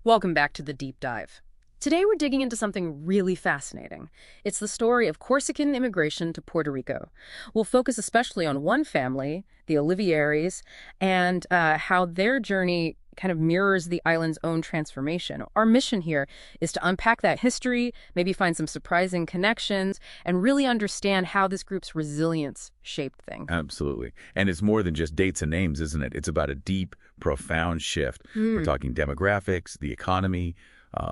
Welcome back to the deep dive. Today we're digging into something really fascinating. It's the story of Corsican immigration to Puerto Rico. We'll focus especially on one family, the Olivieris, and how their journey kind of mirrors the island's own transformation. Our mission here is to unpack that history, maybe find some surprising connections, and really understand how this group's resilience shaped things. Absolutely. And it's more than just dates and names, isn't it? It's about a deep, profound shift. We're talking demographics, the economy,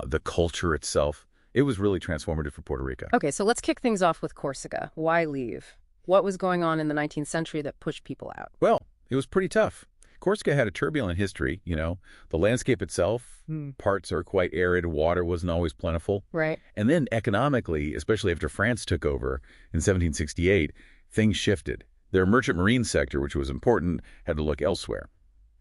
the culture itself. It was really transformative for Puerto Rico. Okay, so let's kick things off with Corsica. Why leave? What was going on in the 19th century that pushed people out? Well, it was pretty tough. Corsica had a turbulent history, The landscape itself, parts are quite arid, water wasn't always plentiful. Right. And then economically, especially after France took over in 1768, things shifted. Their merchant marine sector, which was important, had to look elsewhere,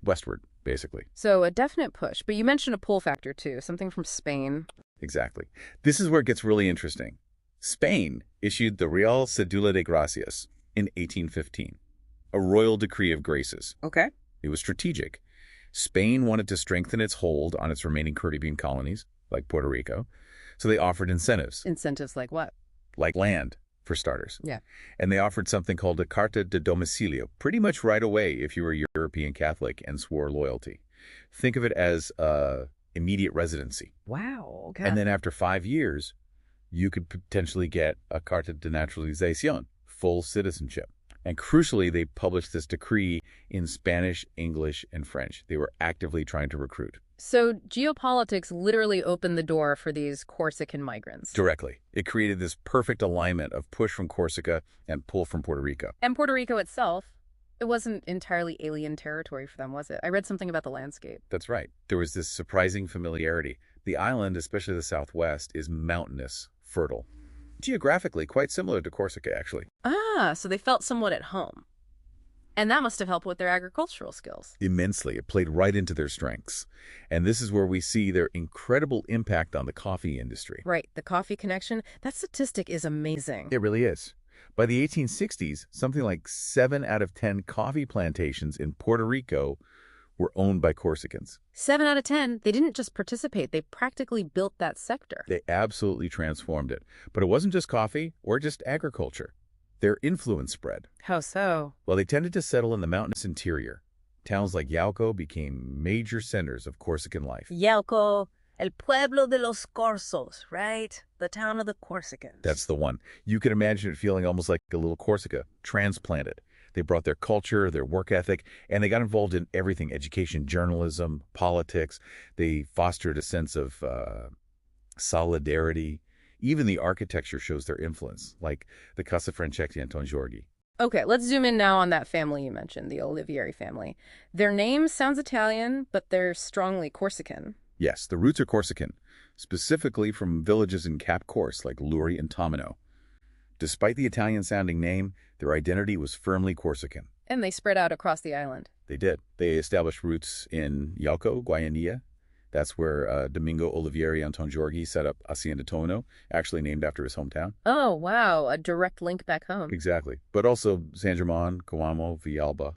westward, basically. So a definite push, but you mentioned a pull factor too, something from Spain. Exactly. This is where it gets really interesting. Spain issued the Real Cedula de Gracias in 1815, a royal decree of graces. Okay. It was strategic. Spain wanted to strengthen its hold on its remaining Caribbean colonies, like Puerto Rico, so they offered incentives. Incentives like what? Like land, for starters. Yeah. And they offered something called a Carta de Domicilio, pretty much right away if you were European Catholic and swore loyalty. Think of it as immediate residency. Wow. Okay. And then after 5 years, you could potentially get a Carta de Naturalización, full citizenship. And crucially, they published this decree in Spanish, English, and French. They were actively trying to recruit. So geopolitics literally opened the door for these Corsican migrants. Directly. It created this perfect alignment of push from Corsica and pull from Puerto Rico. And Puerto Rico itself, it wasn't entirely alien territory for them, was it? I read something about the landscape. That's right. There was this surprising familiarity. The island, especially the southwest, is mountainous, fertile. Geographically, quite similar to Corsica, actually. Ah, so they felt somewhat at home. And that must have helped with their agricultural skills. Immensely. It played right into their strengths. And this is where we see their incredible impact on the coffee industry. Right, the coffee connection, that statistic is amazing. It really is. By the 1860s, something like 7 out of 10 coffee plantations in Puerto Rico were owned by Corsicans. 7 out of 10, they didn't just participate, they practically built that sector. They absolutely transformed it. But it wasn't just coffee or just agriculture. Their influence spread. How so? Well, they tended to settle in the mountainous interior. Towns like Yauco became major centers of Corsican life. Yauco, el pueblo de los Corsos, right? The town of the Corsicans. That's the one. You can imagine it feeling almost like a little Corsica, transplanted. They brought their culture, their work ethic, and they got involved in everything: education, journalism, politics. They fostered a sense of solidarity. Even the architecture shows their influence, like the Casa Francesca and Tongiorgi. Okay, let's zoom in now on that family you mentioned, the Olivieri family. Their name sounds Italian, but they're strongly Corsican. Yes, the roots are Corsican, specifically from villages in Cap Corse like Luri and Tomino. Despite the Italian-sounding name, their identity was firmly Corsican. And they spread out across the island. They did. They established roots in Yauco, Guayanilla. That's where Domingo Olivieri Antonjorgi set up Hacienda Tono, actually named after his hometown. Oh, wow, a direct link back home. Exactly. But also San German, Coamo, Villalba.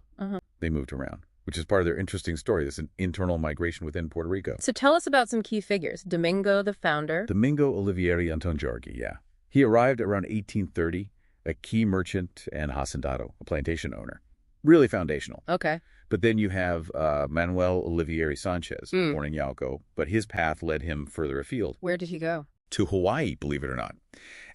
They moved around, which is part of their interesting story. There's an internal migration within Puerto Rico. So tell us about some key figures. Domingo, the founder. Domingo Olivieri Antonjorgi, yeah. He arrived around 1830, a key merchant and hacendado, a plantation owner. Really foundational. Okay. But then you have Manuel Olivieri Sanchez, born in Yauco, but his path led him further afield. Where did he go? To Hawaii, believe it or not.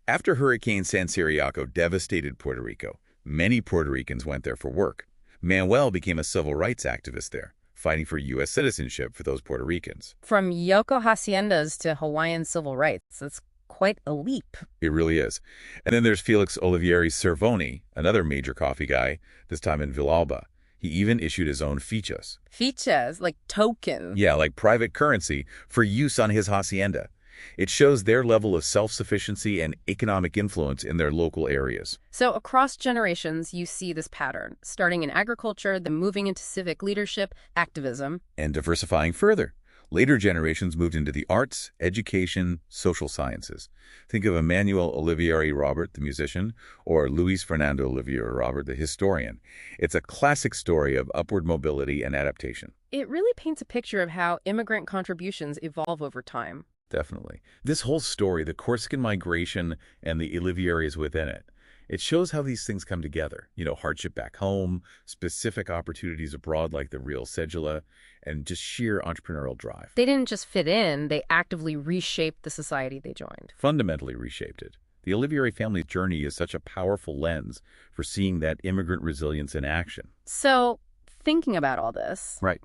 After Hurricane San Siriaco devastated Puerto Rico, many Puerto Ricans went there for work. Manuel became a civil rights activist there, fighting for U.S. citizenship for those Puerto Ricans. From Yauco haciendas to Hawaiian civil rights. That's quite a leap. It really is. And then there's Felix Olivieri Cervoni, another major coffee guy, this time in Villalba. He even issued his own fichas. Fichas, like tokens. Yeah, like private currency for use on his hacienda. It shows their level of self-sufficiency and economic influence in their local areas. So across generations, you see this pattern, starting in agriculture, then moving into civic leadership, activism. And diversifying further. Later generations moved into the arts, education, social sciences. Think of Emmanuel Olivieri Robert, the musician, or Luis Fernando Olivieri Robert, the historian. It's a classic story of upward mobility and adaptation. It really paints a picture of how immigrant contributions evolve over time. Definitely. This whole story, the Corsican migration and the Olivieris within it, it shows how these things come together. Hardship back home, specific opportunities abroad like the real cedula, and just sheer entrepreneurial drive. They didn't just fit in, they actively reshaped the society they joined. Fundamentally reshaped it. The Olivieri family's journey is such a powerful lens for seeing that immigrant resilience in action. So, thinking about all this, Right.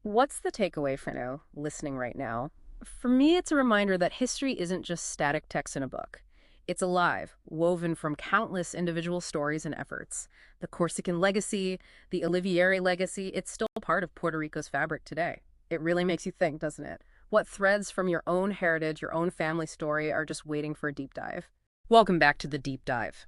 what's the takeaway for now, listening right now? For me, it's a reminder that history isn't just static text in a book. It's alive, woven from countless individual stories and efforts. The Corsican legacy, the Olivieri legacy, it's still part of Puerto Rico's fabric today. It really makes you think, doesn't it? What threads from your own heritage, your own family story are just waiting for a deep dive? Welcome back to The Deep Dive.